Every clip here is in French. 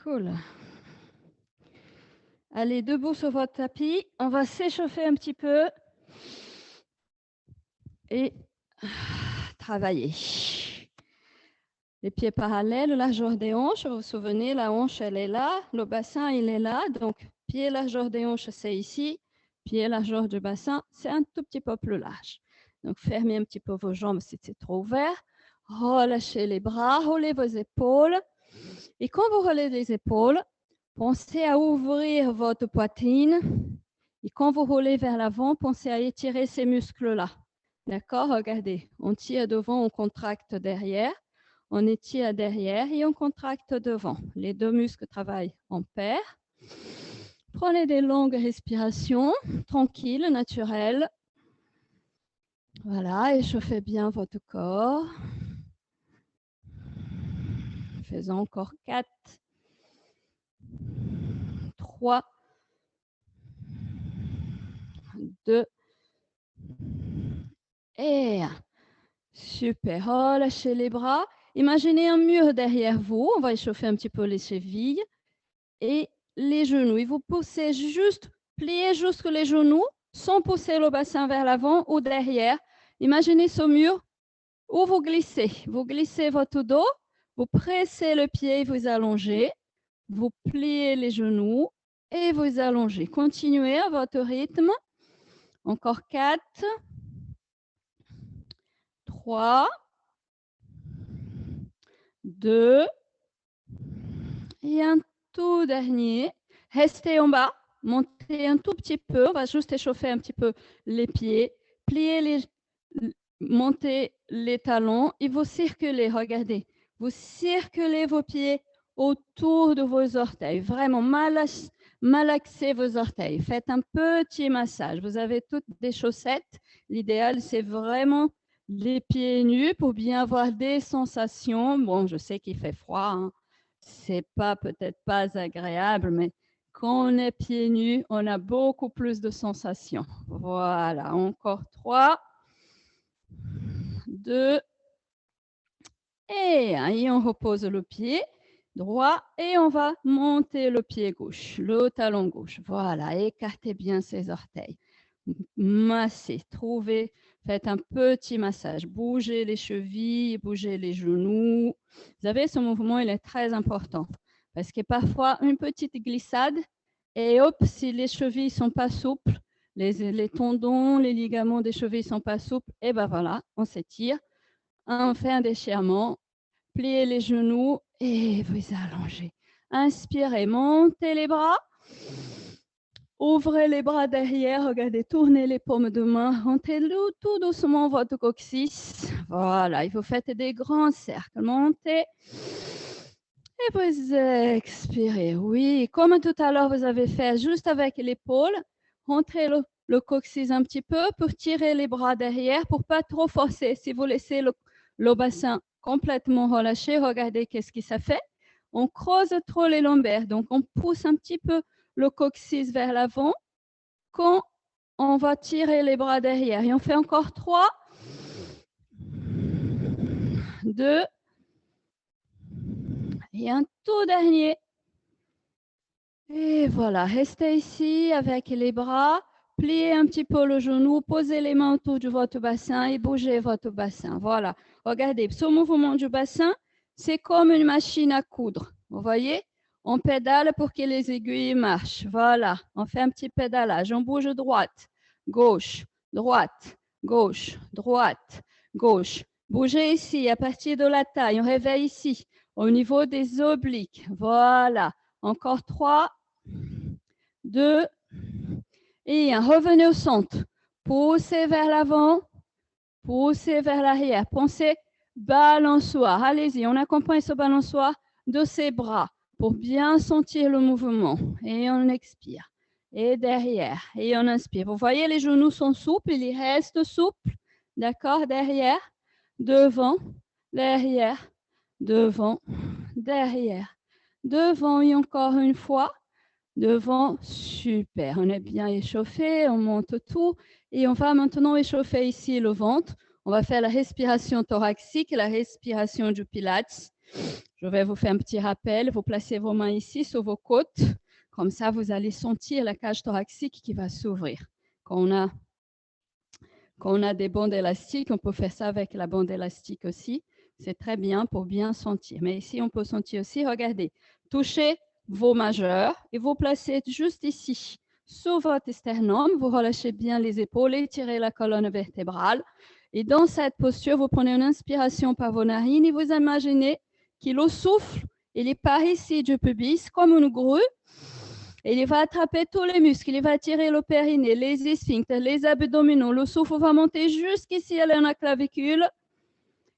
Cool. Allez, debout sur votre tapis. On va s'échauffer un petit peu et travailler. Les pieds parallèles, largeur des hanches. Vous vous souvenez, la hanche, elle est là. Le bassin, il est là. Donc, pied, largeur des hanches, c'est ici. Pied, largeur du bassin, c'est un tout petit peu plus large. Donc, fermez un petit peu vos jambes si c'est trop ouvert. Relâchez les bras, roulez vos épaules. Et quand vous roulez les épaules, pensez à ouvrir votre poitrine. Et quand vous roulez vers l'avant, pensez à étirer ces muscles-là. D'accord? Regardez, on tire devant, on contracte derrière. On étire derrière et on contracte devant. Les deux muscles travaillent en paire. Prenez des longues respirations, tranquilles, naturelles. Voilà, échauffez bien votre corps. Faisons encore 4, 3, 2 et 1. Super. Relâchez les bras. Imaginez un mur derrière vous. On va échauffer un petit peu les chevilles et les genoux. Et vous poussez juste, pliez juste les genoux sans pousser le bassin vers l'avant ou derrière. Imaginez ce mur où vous glissez. Vous glissez votre dos, vous pressez le pied, vous allongez, vous pliez les genoux et vous allongez. Continuez à votre rythme. Encore 4, 3, 2 et un tout dernier. Restez en bas, montez un tout petit peu. On va juste échauffer un petit peu les pieds. Pliez les, montez les talons et vous circulez. Regardez, vous circulez vos pieds autour de vos orteils. Vraiment, malaxez vos orteils. Faites un petit massage. Vous avez toutes des chaussettes. L'idéal, c'est vraiment les pieds nus pour bien avoir des sensations. Bon, je sais qu'il fait froid, hein. C'est pas peut-être pas agréable, mais quand on est pieds nus, on a beaucoup plus de sensations. Voilà, encore 3, 2 et 1. Et on repose le pied droit et on va monter le pied gauche, le talon gauche. Voilà, écartez bien ses orteils. Massez, trouvez, faites un petit massage. Bougez les chevilles, bougez les genoux. Vous savez, ce mouvement, il est très important parce que parfois, une petite glissade et hop, si les chevilles ne sont pas souples, les tendons, les ligaments des chevilles ne sont pas souples, et ben voilà, on s'étire. On fait un déchirement, pliez les genoux et vous allongez. Inspirez, montez les bras. Ouvrez les bras derrière, regardez, tournez les paumes de main, rentrez tout doucement votre coccyx. Voilà, et vous faites des grands cercles. Montez et vous expirez. Oui, comme tout à l'heure, vous avez fait juste avec l'épaule. Rentrez le coccyx un petit peu pour tirer les bras derrière, pour pas trop forcer. Si vous laissez le bassin complètement relâché, regardez qu'est-ce que ça fait. On creuse trop les lombaires, donc on pousse un petit peu le coccyx vers l'avant quand on va tirer les bras derrière. Et on fait encore 3, 2 et un tout dernier. Et voilà, restez ici avec les bras, pliez un petit peu le genou, posez les mains autour de votre bassin et bougez votre bassin. Voilà, regardez, ce mouvement du bassin, c'est comme une machine à coudre. Vous voyez? On pédale pour que les aiguilles marchent. Voilà, on fait un petit pédalage. On bouge droite, gauche, droite, gauche, droite, gauche. Bougez ici à partir de la taille. On réveille ici au niveau des obliques. Voilà, encore 3, 2 et 1. Revenez au centre. Poussez vers l'avant, poussez vers l'arrière. Pensez balançoire. Allez-y, on accompagne ce balançoire de ses bras pour bien sentir le mouvement. Et on expire. Et derrière. Et on inspire. Vous voyez, les genoux sont souples, ils restent souples. D'accord? Derrière, devant, derrière, devant, derrière, devant et encore une fois. Devant, super. On est bien échauffé, on monte tout. Et on va maintenant échauffer ici le ventre. On va faire la respiration thoracique, la respiration du Pilates. Je vais vous faire un petit rappel. Vous placez vos mains ici sur vos côtes. Comme ça, vous allez sentir la cage thoracique qui va s'ouvrir. Quand on a des bandes élastiques, on peut faire ça avec la bande élastique aussi. C'est très bien pour bien sentir. Mais ici, on peut sentir aussi, regardez, touchez vos majeurs et vous placez juste ici, sur votre sternum. Vous relâchez bien les épaules, étirez la colonne vertébrale. Et dans cette posture, vous prenez une inspiration par vos narines et vous imaginez que le souffle, il est par ici du pubis comme une grue. Et il va attraper tous les muscles, il va tirer le périnée, les sphincters, les abdominaux. Le souffle va monter jusqu'ici à la clavicule.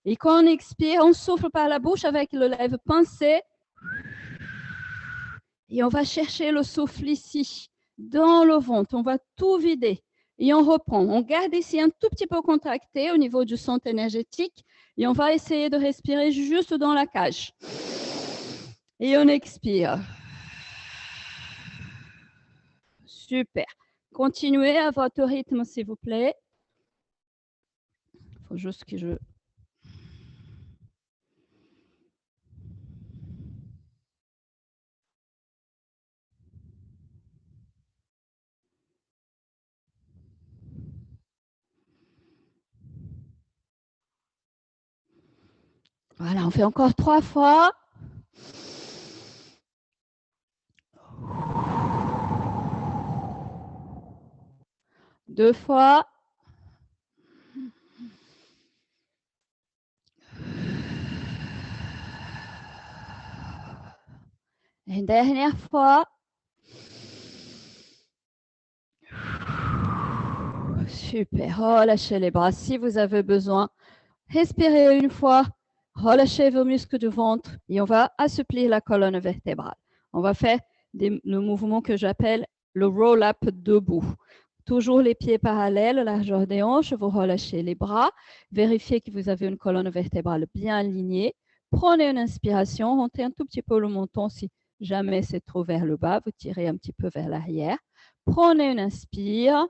Et quand on expire, on souffle par la bouche avec le lèvre pincé. Et on va chercher le souffle ici, dans le ventre. On va tout vider. Et on reprend. On garde ici un tout petit peu contracté au niveau du centre énergétique. Et on va essayer de respirer juste dans la cage. Et on expire. Super. Continuez à votre rythme, s'il vous plaît. Il faut juste que je... Voilà, on fait encore 3 fois. Deux fois. Une dernière fois. Super. Relâchez les bras si vous avez besoin. Respirez une fois. Relâchez vos muscles du ventre et on va assouplir la colonne vertébrale. On va faire le mouvement que j'appelle le roll-up debout. Toujours les pieds parallèles, largeur des hanches, vous relâchez les bras. Vérifiez que vous avez une colonne vertébrale bien alignée. Prenez une inspiration, rentrez un tout petit peu le menton si jamais c'est trop vers le bas. Vous tirez un petit peu vers l'arrière. Prenez une inspire.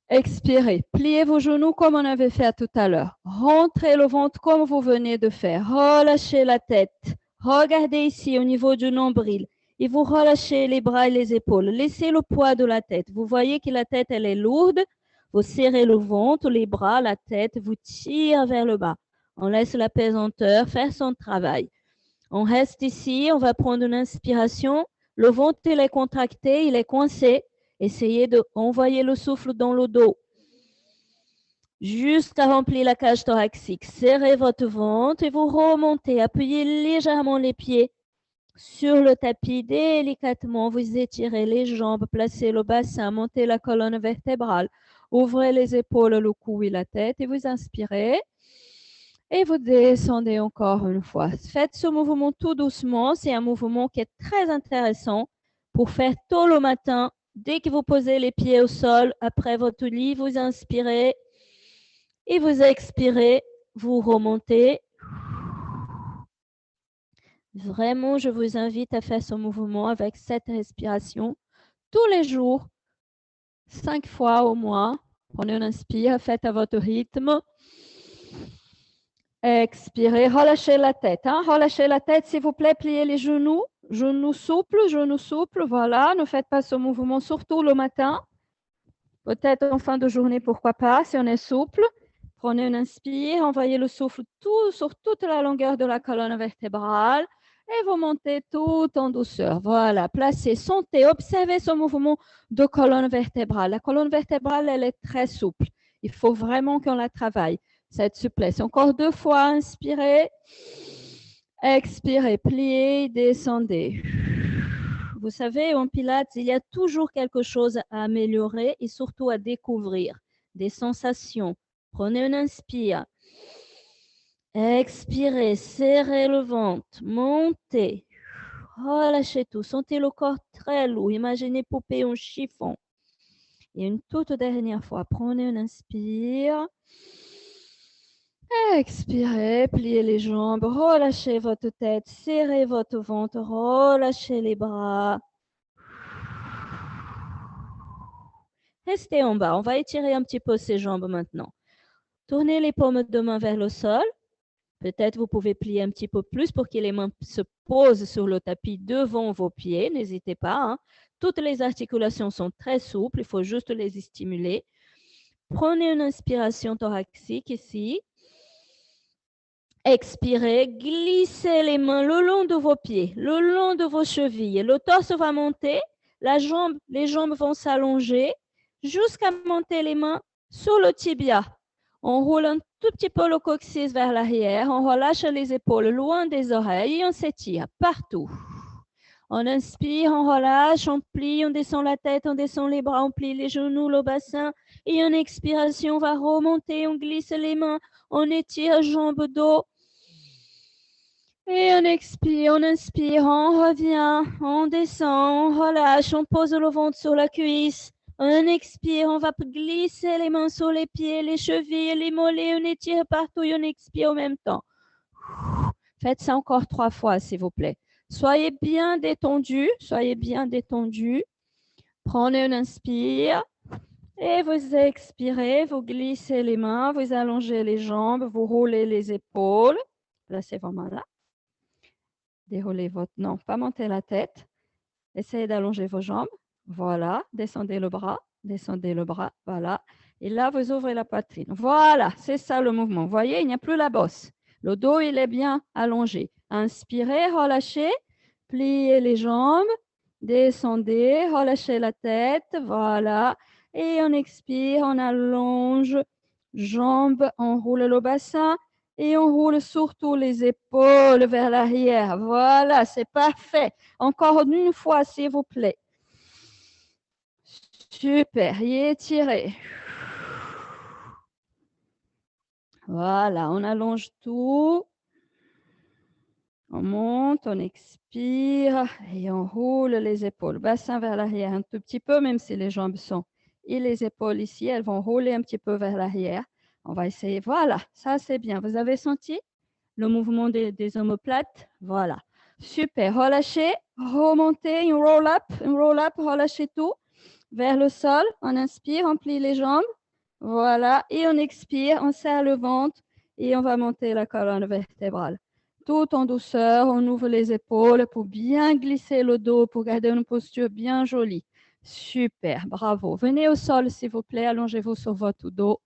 Expirez. Pliez vos genoux comme on avait fait tout à l'heure. Rentrez le ventre comme vous venez de faire. Relâchez la tête. Regardez ici au niveau du nombril. Et vous relâchez les bras et les épaules. Laissez le poids de la tête. Vous voyez que la tête, elle est lourde. Vous serrez le ventre, les bras, la tête. Vous tirez vers le bas. On laisse la pesanteur faire son travail. On reste ici. On va prendre une inspiration. Le ventre, il est contracté, il est coincé. Essayez d'envoyer le souffle dans le dos jusqu'à remplir la cage thoracique. Serrez votre ventre et vous remontez. Appuyez légèrement les pieds sur le tapis. Délicatement, vous étirez les jambes, placez le bassin, montez la colonne vertébrale. Ouvrez les épaules, le cou et la tête et vous inspirez. Et vous descendez encore une fois. Faites ce mouvement tout doucement. C'est un mouvement qui est très intéressant pour faire tôt le matin. Dès que vous posez les pieds au sol, après votre lit, vous inspirez et vous expirez, vous remontez. Vraiment, je vous invite à faire ce mouvement avec cette respiration tous les jours, 5 fois au moins. Prenez une inspire, faites à votre rythme. Expirez, relâchez la tête. Relâchez la tête, s'il vous plaît, pliez les genoux. Genoux souples, voilà. Ne faites pas ce mouvement, surtout le matin. Peut-être en fin de journée, pourquoi pas, si on est souple. Prenez une inspire, envoyez le souffle sur toute la longueur de la colonne vertébrale et vous montez tout en douceur. Voilà, placez, sentez, observez ce mouvement de colonne vertébrale. La colonne vertébrale, elle est très souple. Il faut vraiment qu'on la travaille, cette souplesse. Encore 2 fois, inspirez, expirez, pliez, descendez. Vous savez, en Pilates, il y a toujours quelque chose à améliorer et surtout à découvrir, des sensations. Prenez une inspire. Expirez, serrez le ventre, montez. Relâchez tout. Sentez le corps très lourd. Imaginez poupée en chiffon. Et une toute dernière fois, prenez une inspire. Expirez, pliez les jambes, relâchez votre tête, serrez votre ventre, relâchez les bras. Restez en bas. On va étirer un petit peu ses jambes maintenant. Tournez les paumes de main vers le sol. Peut-être vous pouvez plier un petit peu plus pour que les mains se posent sur le tapis devant vos pieds. N'hésitez pas, hein. Toutes les articulations sont très souples, il faut juste les stimuler. Prenez une inspiration thoracique ici. Expirez, glissez les mains le long de vos pieds, le long de vos chevilles. Le torse va monter, les jambes vont s'allonger jusqu'à monter les mains sur le tibia. On roule un tout petit peu le coccyx vers l'arrière, on relâche les épaules loin des oreilles et on s'étire partout. On inspire, on relâche, on plie, on descend la tête, on descend les bras, on plie les genoux, le bassin. Et en expiration, on va remonter, on glisse les mains, on étire jambes, dos. Et on expire, on inspire, on revient, on descend, on relâche, on pose le ventre sur la cuisse. On expire, on va glisser les mains sur les pieds, les chevilles, les mollets, on étire partout et on expire en même temps. Faites ça encore 3 fois, s'il vous plaît. Soyez bien détendu, soyez bien détendu. Prenez un inspire et vous expirez, vous glissez les mains, vous allongez les jambes, vous roulez les épaules. Placez vos mains là. Déroulez votre... Non, pas monter la tête. Essayez d'allonger vos jambes. Voilà. Descendez le bras. Descendez le bras. Voilà. Et là, vous ouvrez la poitrine. Voilà. C'est ça le mouvement. Vous voyez, il n'y a plus la bosse. Le dos, il est bien allongé. Inspirez, relâchez. Pliez les jambes. Descendez, relâchez la tête. Voilà. Et on expire, on allonge. Jambes, on roule le bassin. Et on roule surtout les épaules vers l'arrière. Voilà, c'est parfait. Encore une fois, s'il vous plaît. Super, y étirez. Voilà, on allonge tout. On monte, on expire et on roule les épaules. Bassin vers l'arrière un tout petit peu, même si les jambes sont. Et les épaules ici, elles vont rouler un petit peu vers l'arrière. On va essayer. Voilà, ça c'est bien. Vous avez senti le mouvement des omoplates? Voilà. Super. Relâchez, remontez, une roll-up, relâchez tout vers le sol. On inspire, on plie les jambes. Voilà. Et on expire, on serre le ventre et on va monter la colonne vertébrale. Tout en douceur, on ouvre les épaules pour bien glisser le dos, pour garder une posture bien jolie. Super, bravo. Venez au sol, s'il vous plaît, allongez-vous sur votre dos.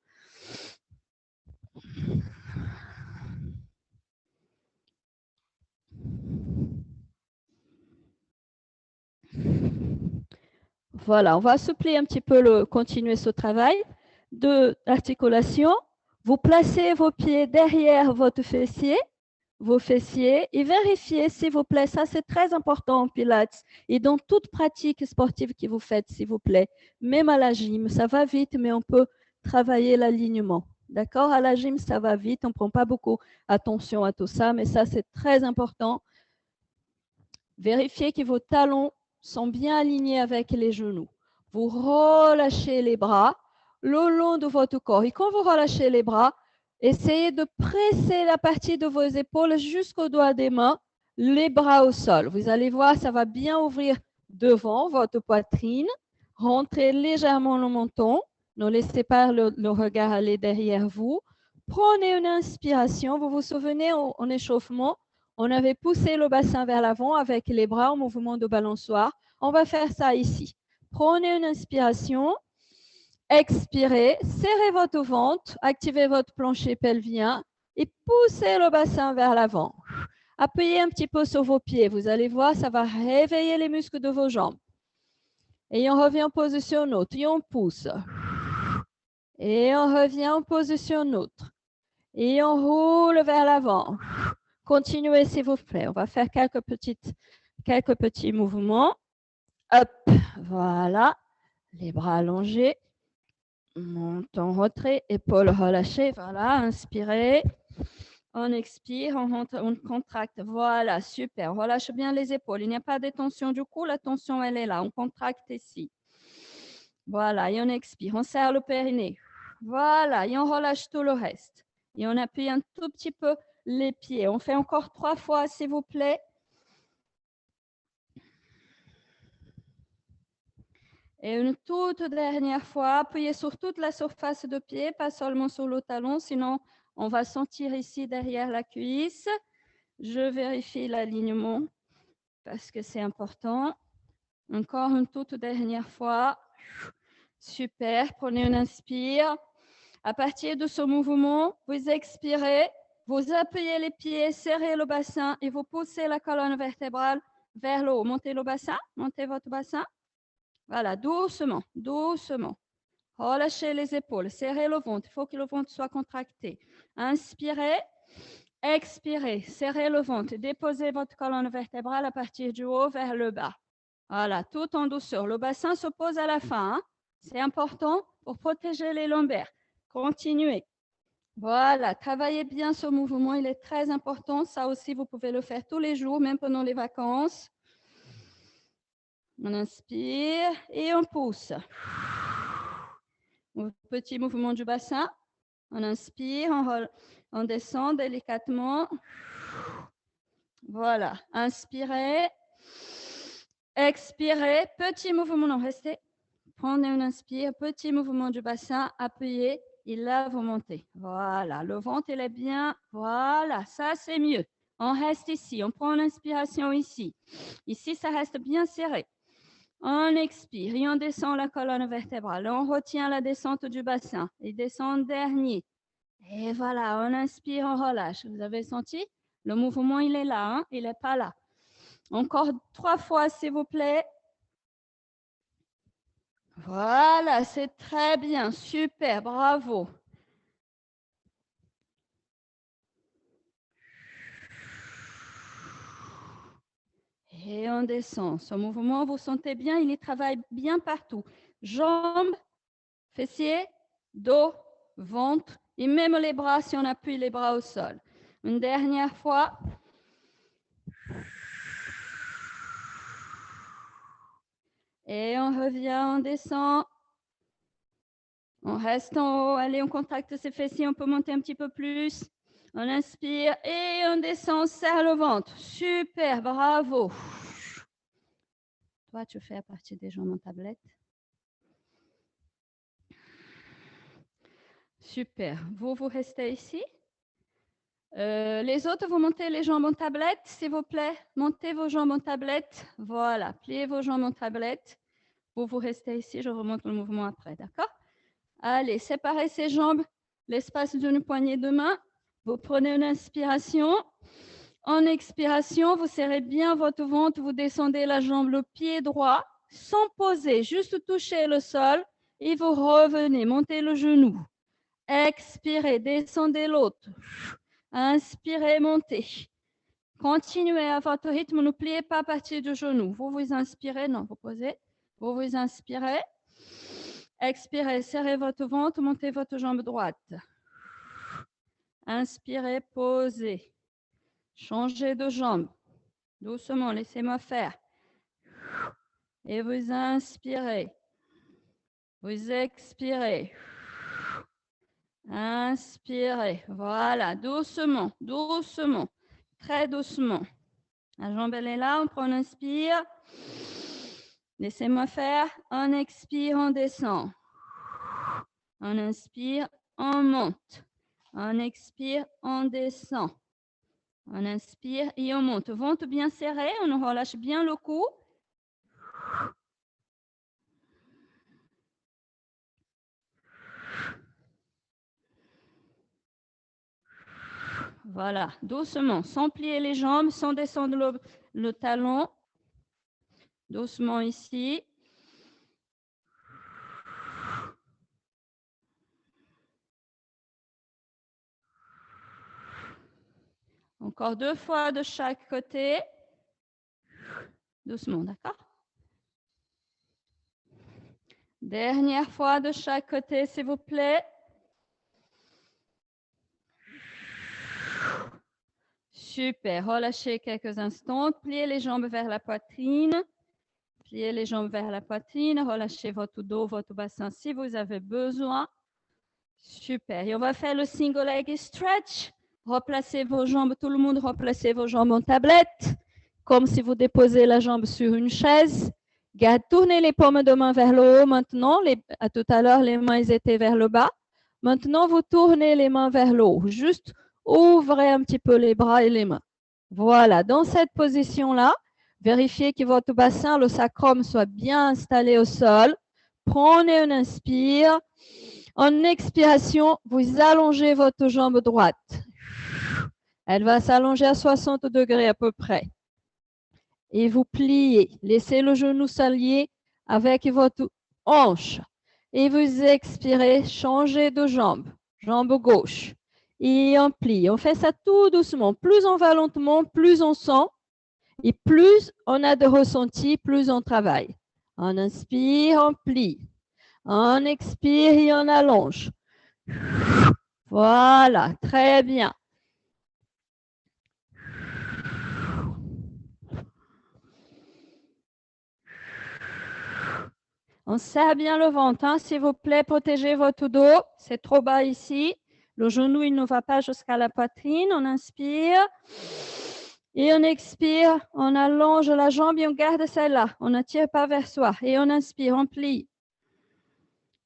Voilà, on va assouplir un petit peu, continuer ce travail d'articulation. Vous placez vos pieds derrière votre fessier, vos fessiers, et vérifiez, s'il vous plaît, ça c'est très important en pilates et dans toute pratique sportive que vous faites, s'il vous plaît. Même à la gym, ça va vite, mais on peut travailler l'alignement. D'accord? À la gym, ça va vite, on ne prend pas beaucoup attention à tout ça, mais ça c'est très important. Vérifiez que vos talons sont bien alignés avec les genoux. Vous relâchez les bras le long de votre corps. Et quand vous relâchez les bras, essayez de presser la partie de vos épaules jusqu'au doigt des mains, les bras au sol. Vous allez voir, ça va bien ouvrir devant votre poitrine. Rentrez légèrement le menton. Ne laissez pas le regard aller derrière vous. Prenez une inspiration. Vous vous souvenez en échauffement, on avait poussé le bassin vers l'avant avec les bras en mouvement de balançoire. On va faire ça ici. Prenez une inspiration. Expirez. Serrez votre ventre. Activez votre plancher pelvien. Et poussez le bassin vers l'avant. Appuyez un petit peu sur vos pieds. Vous allez voir, ça va réveiller les muscles de vos jambes. Et on revient en position neutre. Et on pousse. Et on revient en position neutre. Et on roule vers l'avant. Continuez, s'il vous plaît. On va faire quelques petits mouvements. Hop, voilà. Les bras allongés. Menton retrait, épaules relâchées. Voilà, inspirez. On expire, on contracte. Voilà, super. On relâche bien les épaules. Il n'y a pas de tension du cou. La tension, elle est là. On contracte ici. Voilà, et on expire. On serre le périnée. Voilà, et on relâche tout le reste. Et on appuie un tout petit peu les pieds. On fait encore 3 fois, s'il vous plaît. Et une toute dernière fois, appuyez sur toute la surface de pied, pas seulement sur le talon, sinon On va sentir ici derrière la cuisse. Je vérifie l'alignement parce que c'est important. Encore une toute dernière fois. Super. Prenez une inspire. À partir de ce mouvement, vous expirez, vous appuyez les pieds, serrez le bassin et vous poussez la colonne vertébrale vers le haut. Montez le bassin, montez votre bassin. Voilà, doucement, doucement. Relâchez les épaules, serrez le ventre. Il faut que le ventre soit contracté. Inspirez, expirez, serrez le ventre. Déposez votre colonne vertébrale à partir du haut vers le bas. Voilà, tout en douceur. Le bassin se pose à la fin. Hein? C'est important pour protéger les lombaires. Continuez. Voilà, travaillez bien ce mouvement. Il est très important. Ça aussi, vous pouvez le faire tous les jours, même pendant les vacances. On inspire et on pousse. Petit mouvement du bassin. On inspire, on descend délicatement. Voilà, inspirez. Expirez. Petit mouvement, non, restez. Prenez une inspire. Petit mouvement du bassin. Appuyez. Et là, vous montez. Voilà, le ventre, il est bien. Voilà, ça, c'est mieux. On reste ici. On prend l'inspiration ici. Ici, ça reste bien serré. On expire et on descend la colonne vertébrale. On retient la descente du bassin. Et descend dernier. Et voilà, on inspire, on relâche. Vous avez senti? Le mouvement, il est là. Hein? Il n'est pas là. Encore 3 fois, s'il vous plaît. Voilà, c'est très bien. Super, bravo. Et on descend. Ce mouvement, vous sentez bien, il y travaille bien partout. Jambes, fessiers, dos, ventre et même les bras si on appuie les bras au sol. Une dernière fois. Et on revient, on descend. On reste en haut. Allez, on contracte ses fessiers, on peut monter un petit peu plus. On inspire et on descend, on serre le ventre. Super, bravo. Toi, tu fais à partir des jambes en tablette. Super. Vous restez ici. Les autres, vous montez les jambes en tablette, s'il vous plaît. Montez vos jambes en tablette. Voilà. Pliez vos jambes en tablette. Vous restez ici. Je remonte le mouvement après. D'accord? Allez, séparez ces jambes l'espace d'une poignée de main. Vous prenez une inspiration. En expiration, vous serrez bien votre ventre. Vous descendez la jambe, le pied droit, sans poser, juste toucher le sol. Et vous revenez, montez le genou. Expirez, descendez l'autre. Inspirez, montez. Continuez à votre rythme, ne pliez pas à partir du genou. Vous inspirez, non, vous posez. Vous inspirez. Expirez, serrez votre ventre, montez votre jambe droite. Inspirez, posez. Changez de jambe. Doucement, laissez-moi faire. Et vous inspirez. Vous expirez. Inspirez. Voilà, doucement, doucement. Très doucement. La jambe, elle est là. On prend, on inspire. Laissez-moi faire. On expire, on descend. On inspire, on monte. On expire, on descend. On inspire et on monte. Ventre bien serré. On relâche bien le cou. Voilà, doucement, sans plier les jambes, sans descendre le talon. Doucement ici. Encore 2 fois de chaque côté. Doucement, d'accord? Dernière fois de chaque côté, s'il vous plaît. Super, relâchez quelques instants. Pliez les jambes vers la poitrine. Pliez les jambes vers la poitrine. Relâchez votre dos, votre bassin si vous avez besoin. Super. Et on va faire le single leg stretch. Replacez vos jambes, tout le monde, replacez vos jambes en tablette, comme si vous déposez la jambe sur une chaise. Tournez les paumes de main vers le haut maintenant. Tout à l'heure, les mains étaient vers le bas. Maintenant, vous tournez les mains vers le haut. Juste ouvrez un petit peu les bras et les mains. Voilà, dans cette position-là, vérifiez que votre bassin, le sacrum, soit bien installé au sol. Prenez une inspire. En expiration, vous allongez votre jambe droite. Elle va s'allonger à 60 degrés à peu près. Et vous pliez. Laissez le genou s'allier avec votre hanche. Et vous expirez, changez de jambe. Jambe gauche. Et on plie. On fait ça tout doucement. Plus on va lentement, plus on sent. Et plus on a de ressenti, plus on travaille. On inspire, on plie. On expire et on allonge. Voilà, très bien. On serre bien le ventre, hein. S'il vous plaît, protégez votre dos. C'est trop bas ici. Le genou, il ne va pas jusqu'à la poitrine. On inspire et on expire. On allonge la jambe et on garde celle-là. On ne tire pas vers soi. Et on inspire, on plie.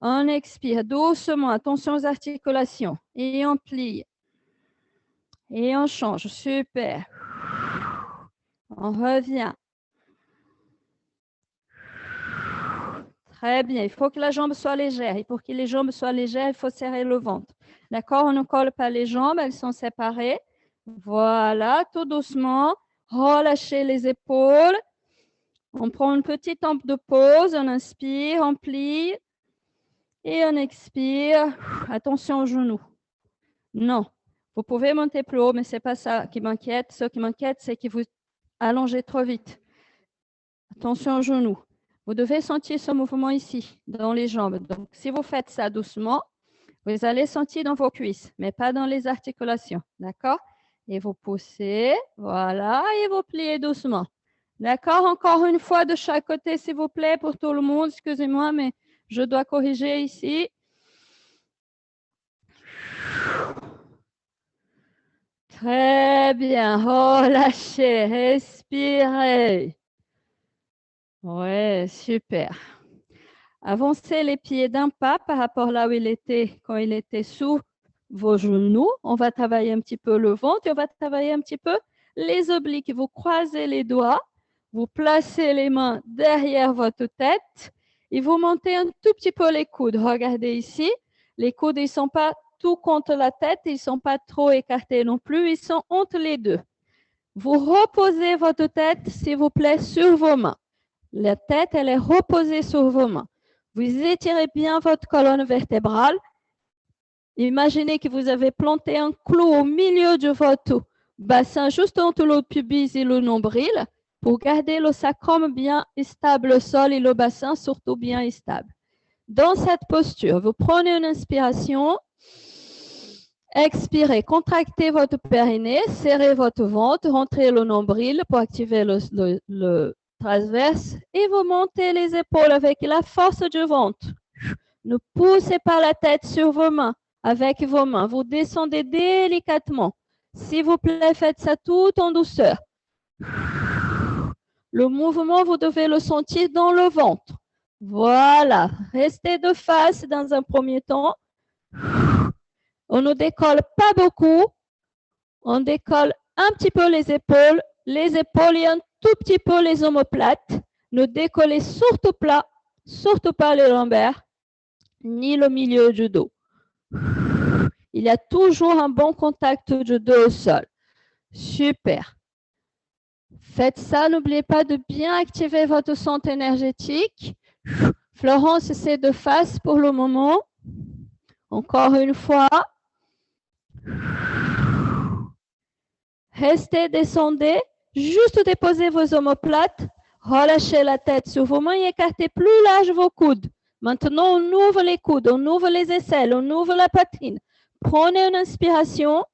On expire doucement. Attention aux articulations. Et on plie. Et on change. Super. On revient. Très bien. Il faut que la jambe soit légère. Et pour que les jambes soient légères, il faut serrer le ventre. D'accord? On ne colle pas les jambes. Elles sont séparées. Voilà. Tout doucement. Relâchez les épaules. On prend une petite temps de pause. On inspire. On plie. Et on expire. Attention aux genoux. Non. Vous pouvez monter plus haut, mais ce n'est pas ça qui m'inquiète. Ce qui m'inquiète, c'est que vous allongez trop vite. Attention aux genoux. Vous devez sentir ce mouvement ici, dans les jambes. Donc, si vous faites ça doucement, vous allez sentir dans vos cuisses, mais pas dans les articulations. D'accord? Et vous poussez, voilà, et vous pliez doucement. D'accord? Encore une fois de chaque côté, s'il vous plaît, pour tout le monde. Excusez-moi, mais je dois corriger ici. Très bien. Relâchez, respirez. Ouais, super. Avancez les pieds d'un pas par rapport là où il était quand il était sous vos genoux. On va travailler un petit peu le ventre et on va travailler un petit peu les obliques. Vous croisez les doigts, vous placez les mains derrière votre tête et vous montez un tout petit peu les coudes. Regardez ici, les coudes, ils ne sont pas tout contre la tête, ils ne sont pas trop écartés non plus, ils sont entre les deux. Vous reposez votre tête, s'il vous plaît, sur vos mains. La tête, elle est reposée sur vos mains. Vous étirez bien votre colonne vertébrale. Imaginez que vous avez planté un clou au milieu de votre bassin, juste entre le pubis et le nombril, pour garder le sacrum bien stable au sol et le bassin surtout bien stable. Dans cette posture, vous prenez une inspiration, expirez, contractez votre périnée, serrez votre ventre, rentrez le nombril pour activer le transverse et vous montez les épaules avec la force du ventre. Ne poussez pas la tête sur vos mains, avec vos mains. Vous descendez délicatement. S'il vous plaît, faites ça tout en douceur. Le mouvement, vous devez le sentir dans le ventre. Voilà. Restez de face dans un premier temps. On ne décolle pas beaucoup. On décolle un petit peu les épaules et un tout petit peu les omoplates. Ne décollez surtout pas les lombaires, ni le milieu du dos. Il y a toujours un bon contact du dos au sol. Super. Faites ça, n'oubliez pas de bien activer votre centre énergétique. Florence, c'est de face pour le moment. Encore une fois. Restez, descendez. Juste déposez vos omoplates. Relâchez la tête sur vos mains et écartez plus large vos coudes. Maintenant, on ouvre les coudes, on ouvre les aisselles, on ouvre la poitrine. Prenez une inspiration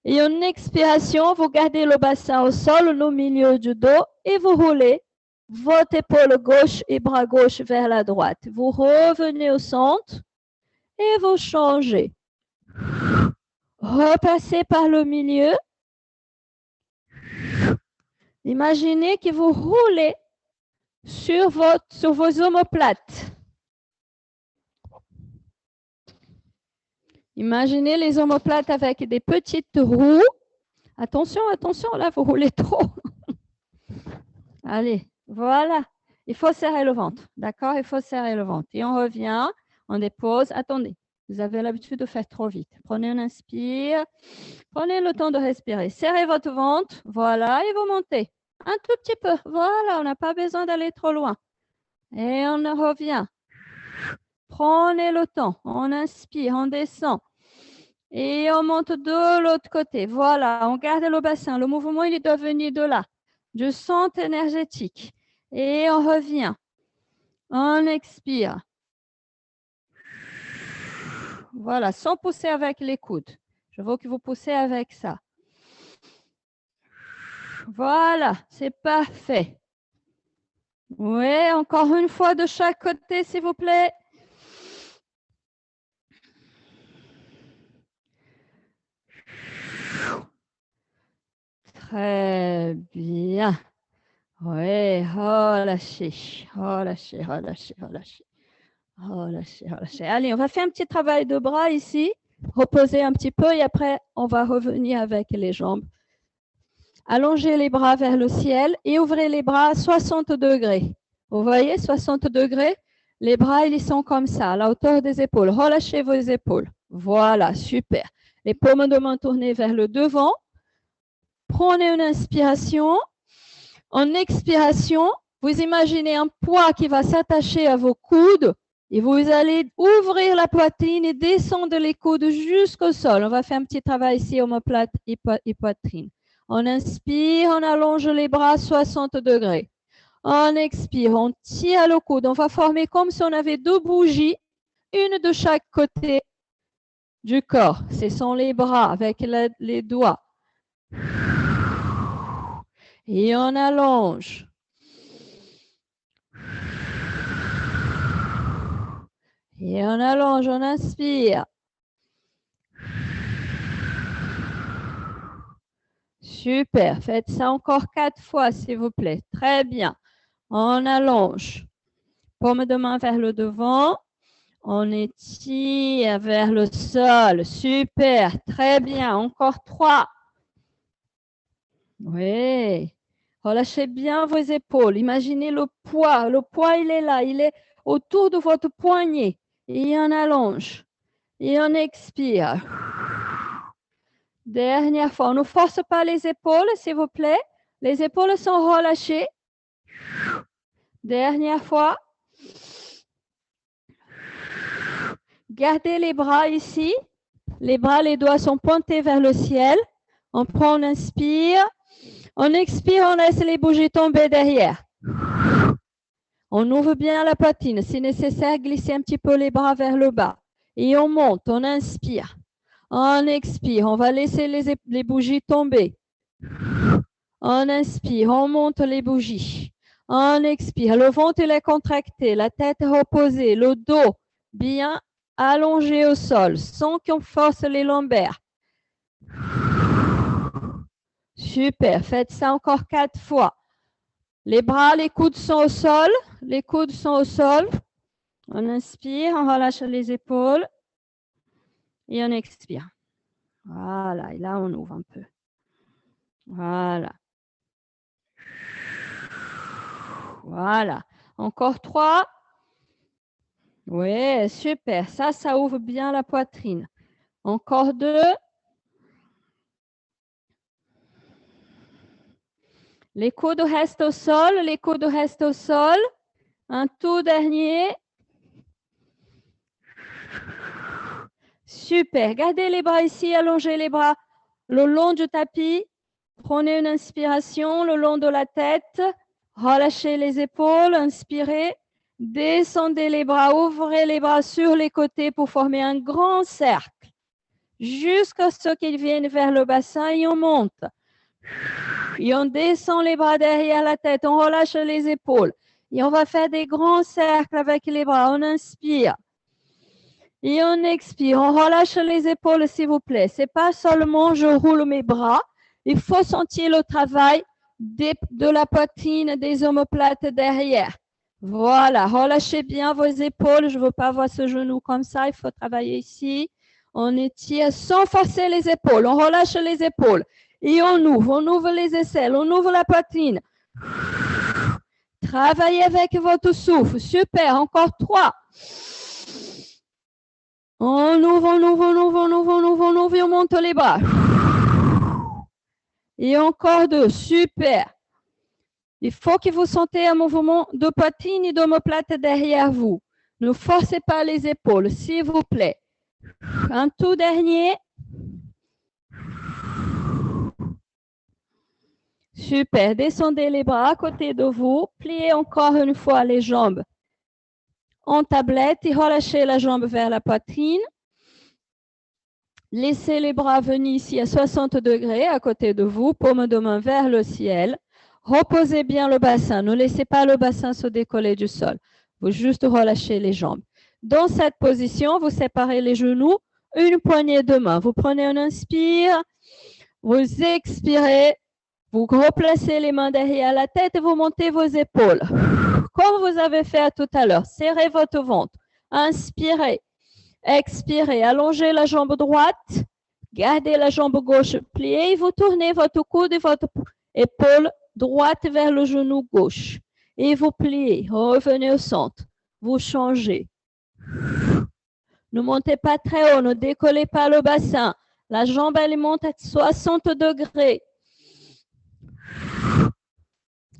et une expiration. Vous gardez le bassin au sol, au milieu du dos et vous roulez votre épaule gauche et bras gauche vers la droite. Vous revenez au centre et vous changez. Repassez par le milieu. Imaginez que vous roulez sur vos omoplates. Imaginez les omoplates avec des petites roues. Attention, attention, là, vous roulez trop. Allez, voilà. Il faut serrer le ventre, d'accord? Il faut serrer le ventre. Et on revient, on dépose. Attendez, vous avez l'habitude de faire trop vite. Prenez un inspire. Prenez le temps de respirer. Serrez votre ventre, voilà, et vous montez. Un tout petit peu, voilà, on n'a pas besoin d'aller trop loin. Et on revient. Prenez le temps, on inspire, on descend. Et on monte de l'autre côté. Voilà, on garde le bassin. Le mouvement, il doit venir de là, du centre énergétique. Et on revient. On expire. Voilà, sans pousser avec les coudes. Je veux que vous poussez avec ça. Voilà, c'est parfait. Oui, encore une fois de chaque côté, s'il vous plaît. Très bien. Oui, relâchez, relâchez, relâchez, relâchez. Relâchez, relâchez. Allez, on va faire un petit travail de bras ici. Reposez un petit peu et après, on va revenir avec les jambes. Allongez les bras vers le ciel et ouvrez les bras à 60 degrés. Vous voyez, 60 degrés, les bras, ils sont comme ça, à la hauteur des épaules. Relâchez vos épaules. Voilà, super. Les paumes de main tournées vers le devant. Prenez une inspiration. En expiration, vous imaginez un poids qui va s'attacher à vos coudes et vous allez ouvrir la poitrine et descendre les coudes jusqu'au sol. On va faire un petit travail ici, omoplate et poitrine. On inspire, on allonge les bras 60 degrés. On expire, on tire le coude. On va former comme si on avait deux bougies, une de chaque côté du corps. Ce sont les bras avec les doigts. Et on allonge. Et on allonge, on inspire. Super, faites ça encore 4 fois, s'il vous plaît. Très bien. On allonge. Paume de main vers le devant. On étire vers le sol. Super, très bien. Encore 3. Oui. Relâchez bien vos épaules. Imaginez le poids. Le poids, il est là. Il est autour de votre poignet. Et on allonge. Et on expire. Dernière fois. On ne force pas les épaules, s'il vous plaît. Les épaules sont relâchées. Dernière fois. Gardez les bras ici. Les bras, les doigts sont pointés vers le ciel. On prend, on inspire. On expire, on laisse les bougies tomber derrière. On ouvre bien la poitrine. Si nécessaire, glissez un petit peu les bras vers le bas. Et on monte, on inspire. On expire, on va laisser les bougies tomber. On inspire, on monte les bougies. On expire, le ventre il est contracté, la tête reposée, le dos bien allongé au sol, sans qu'on force les lombaires. Super, faites ça encore 4 fois. Les bras, les coudes sont au sol. Les coudes sont au sol. On inspire, on relâche les épaules. Et on expire. Voilà, et là on ouvre un peu. Voilà. Voilà. Encore 3. Oui, super. Ça ouvre bien la poitrine. Encore 2. Les coudes restent au sol. Les coudes restent au sol. Un tout dernier. Super. Gardez les bras ici. Allongez les bras le long du tapis. Prenez une inspiration le long de la tête. Relâchez les épaules. Inspirez. Descendez les bras. Ouvrez les bras sur les côtés pour former un grand cercle. Jusqu'à ce qu'ils viennent vers le bassin et on monte. Et on descend les bras derrière la tête. On relâche les épaules. Et on va faire des grands cercles avec les bras. On inspire. Et on expire. On relâche les épaules, s'il vous plaît. Ce n'est pas seulement je roule mes bras. Il faut sentir le travail de la poitrine, des omoplates derrière. Voilà. Relâchez bien vos épaules. Je ne veux pas voir ce genou comme ça. Il faut travailler ici. On étire sans forcer les épaules. On relâche les épaules. Et on ouvre les aisselles, on ouvre la poitrine. Travaillez avec votre souffle. Super, encore 3. On ouvre et on monte les bras. Et encore 2, super. Il faut que vous sentez un mouvement de poitrine et d'omoplate derrière vous. Ne forcez pas les épaules, s'il vous plaît. Un tout dernier. Super. Descendez les bras à côté de vous. Pliez encore une fois les jambes en tablette et relâchez la jambe vers la poitrine. Laissez les bras venir ici à 60 degrés à côté de vous, paume de main vers le ciel. Reposez bien le bassin. Ne laissez pas le bassin se décoller du sol. Vous juste relâchez les jambes. Dans cette position, vous séparez les genoux, une poignée de main. Vous prenez un inspire, vous expirez, vous replacez les mains derrière la tête et vous montez vos épaules. Comme vous avez fait tout à l'heure, serrez votre ventre. Inspirez, expirez, allongez la jambe droite, gardez la jambe gauche pliée et vous tournez votre coude et votre épaule droite vers le genou gauche. Et vous pliez, revenez au centre, vous changez. Ne montez pas très haut, ne décollez pas le bassin. La jambe, elle monte à 60 degrés.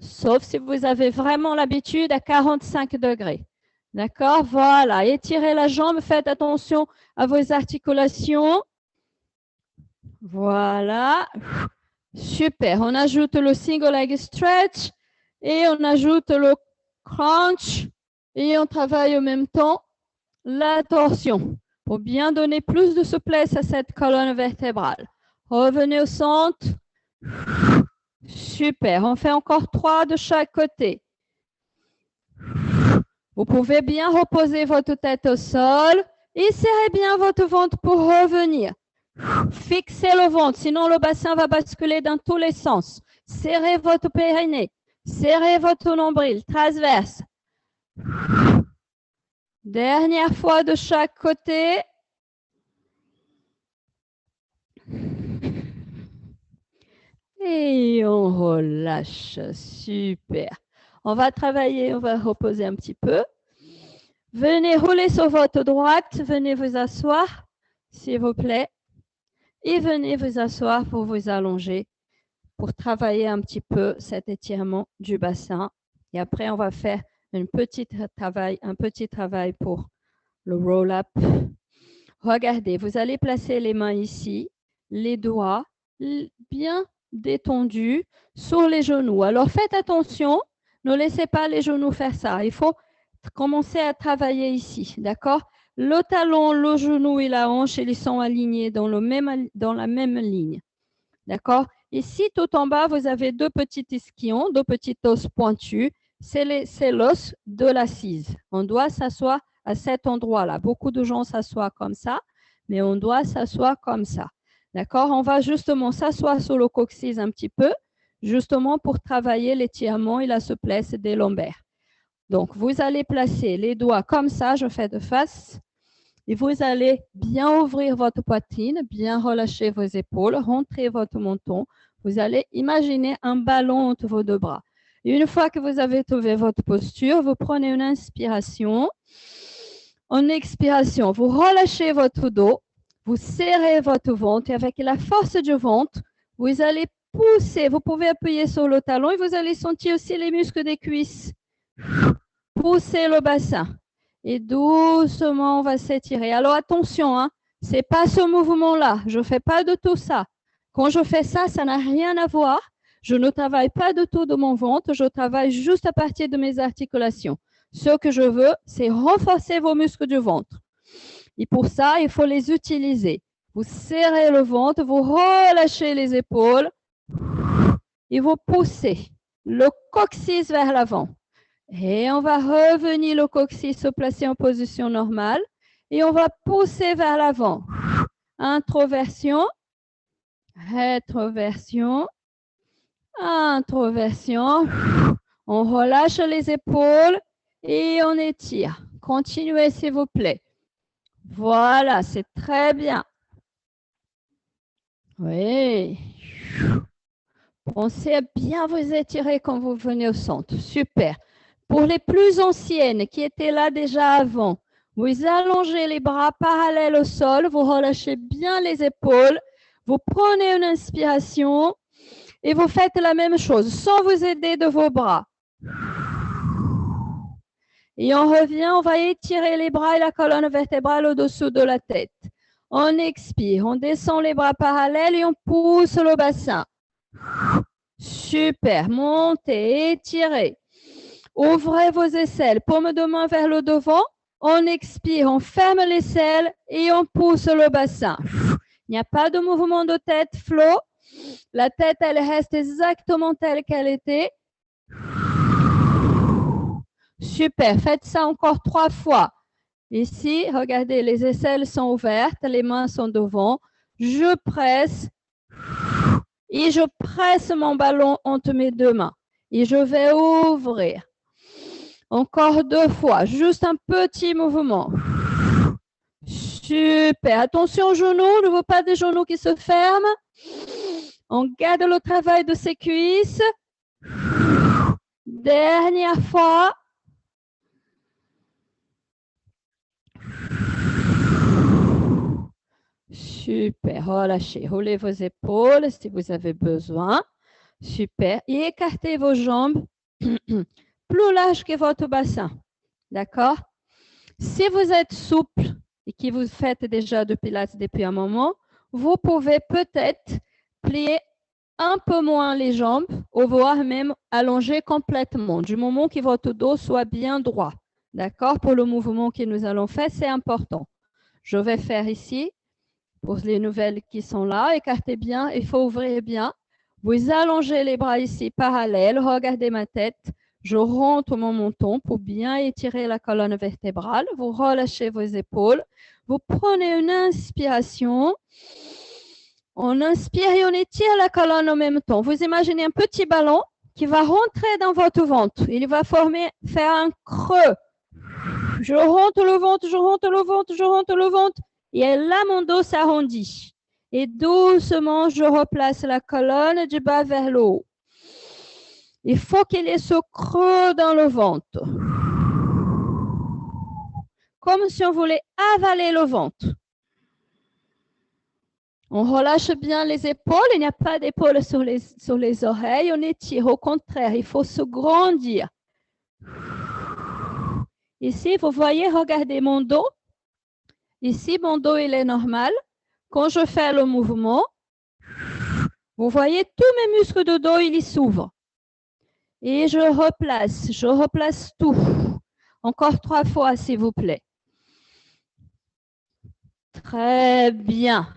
Sauf si vous avez vraiment l'habitude à 45 degrés. D'accord? Voilà. Étirez la jambe. Faites attention à vos articulations. Voilà. Super. On ajoute le single leg stretch et on ajoute le crunch et on travaille en même temps la torsion pour bien donner plus de souplesse à cette colonne vertébrale. Revenez au centre. Super. On fait encore 3 de chaque côté. Vous pouvez bien reposer votre tête au sol et serrez bien votre ventre pour revenir. Fixez le ventre, sinon le bassin va basculer dans tous les sens. Serrez votre périnée. Serrez votre nombril transverse. Dernière fois de chaque côté. Et on relâche. Super. On va travailler, on va reposer un petit peu. Venez rouler sur votre droite. Venez vous asseoir, s'il vous plaît. Et venez vous asseoir pour vous allonger, pour travailler un petit peu cet étirement du bassin. Et après, on va faire un petit travail pour le roll-up. Regardez, vous allez placer les mains ici, les doigts bien détendus sur les genoux. Alors, faites attention, ne laissez pas les genoux faire ça. Il faut commencer à travailler ici, d'accord? Le talon, le genou et la hanche, ils sont alignés dans la même ligne, d'accord? Ici, tout en bas, vous avez 2 petits ischions, 2 petits os pointus. C'est l'os de l'assise. On doit s'asseoir à cet endroit-là. Beaucoup de gens s'assoient comme ça, mais on doit s'asseoir comme ça. D'accord? On va justement s'asseoir sur le coccyx un petit peu, justement pour travailler l'étirement et la souplesse des lombaires. Donc, vous allez placer les doigts comme ça, je fais de face, et vous allez bien ouvrir votre poitrine, bien relâcher vos épaules, rentrer votre menton. Vous allez imaginer un ballon entre vos 2 bras. Et une fois que vous avez trouvé votre posture, vous prenez une inspiration. En expiration, vous relâchez votre dos, vous serrez votre ventre et avec la force du ventre, vous allez pousser. Vous pouvez appuyer sur le talon et vous allez sentir aussi les muscles des cuisses. Poussez le bassin et doucement on va s'étirer. Alors attention, hein, ce n'est pas ce mouvement-là. Je ne fais pas de tout ça. Quand je fais ça, ça n'a rien à voir. Je ne travaille pas du tout de mon ventre. Je travaille juste à partir de mes articulations. Ce que je veux, c'est renforcer vos muscles du ventre. Et pour ça, il faut les utiliser. Vous serrez le ventre, vous relâchez les épaules et vous poussez le coccyx vers l'avant. Et on va revenir le coccyx se placer en position normale et on va pousser vers l'avant. Introversion, rétroversion, introversion. On relâche les épaules et on étire. Continuez s'il vous plaît. Voilà, c'est très bien. Oui. Pensez à bien vous étirer quand vous venez au centre. Super. Pour les plus anciennes qui étaient là déjà avant, vous allongez les bras parallèles au sol, vous relâchez bien les épaules, vous prenez une inspiration et vous faites la même chose sans vous aider de vos bras. Et on revient, on va étirer les bras et la colonne vertébrale au-dessous de la tête. On expire, on descend les bras parallèles et on pousse le bassin. Super, montez, étirez. Ouvrez vos aisselles, paume de main vers le devant. On expire, on ferme l'aisselle et on pousse le bassin. Il n'y a pas de mouvement de tête, Flo. La tête, elle reste exactement telle qu'elle était. Super, faites ça encore 3 fois. Ici, regardez, les aisselles sont ouvertes, les mains sont devant. Je presse et je presse mon ballon entre mes deux mains. Et je vais ouvrir. Encore 2 fois, juste un petit mouvement. Super. Attention aux genoux, ne veut pas des genoux qui se ferment. On garde le travail de ses cuisses. Dernière fois. Super, relâchez, roulez vos épaules si vous avez besoin. Super, et écartez vos jambes plus larges que votre bassin. D'accord? Si vous êtes souple et que vous faites déjà de pilates depuis un moment, vous pouvez peut-être plier un peu moins les jambes ou voire même allonger complètement du moment que votre dos soit bien droit. D'accord? Pour le mouvement que nous allons faire, c'est important. Je vais faire ici. Pour les nouvelles qui sont là, écartez bien, il faut ouvrir bien. Vous allongez les bras ici parallèles, regardez ma tête. Je rentre mon menton pour bien étirer la colonne vertébrale. Vous relâchez vos épaules. Vous prenez une inspiration. On inspire et on étire la colonne en même temps. Vous imaginez un petit ballon qui va rentrer dans votre ventre. Il va faire un creux. Je rentre le ventre, je rentre le ventre, je rentre le ventre. Et là, mon dos s'arrondit. Et doucement, je replace la colonne du bas vers le haut. Il faut qu'il y ait ce creux dans le ventre. Comme si on voulait avaler le ventre. On relâche bien les épaules. Il n'y a pas d'épaules sur les oreilles. On étire. Au contraire, il faut se grandir. Ici, vous voyez, regardez mon dos. Ici, mon dos, il est normal. Quand je fais le mouvement, vous voyez, tous mes muscles de dos, ils s'ouvrent. Et je replace tout. Encore 3 fois, s'il vous plaît. Très bien.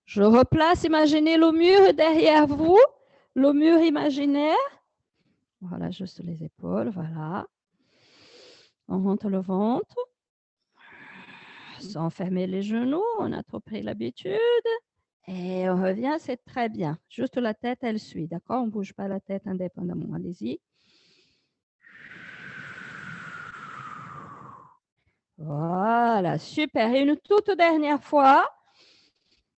Je replace, imaginez le mur derrière vous, le mur imaginaire. Voilà, juste les épaules, voilà. On rentre le ventre. Sans fermer les genoux, on a trop pris l'habitude. Et on revient, c'est très bien. Juste la tête, elle suit, d'accord? On ne bouge pas la tête indépendamment. Allez-y. Voilà, super. Et une toute dernière fois.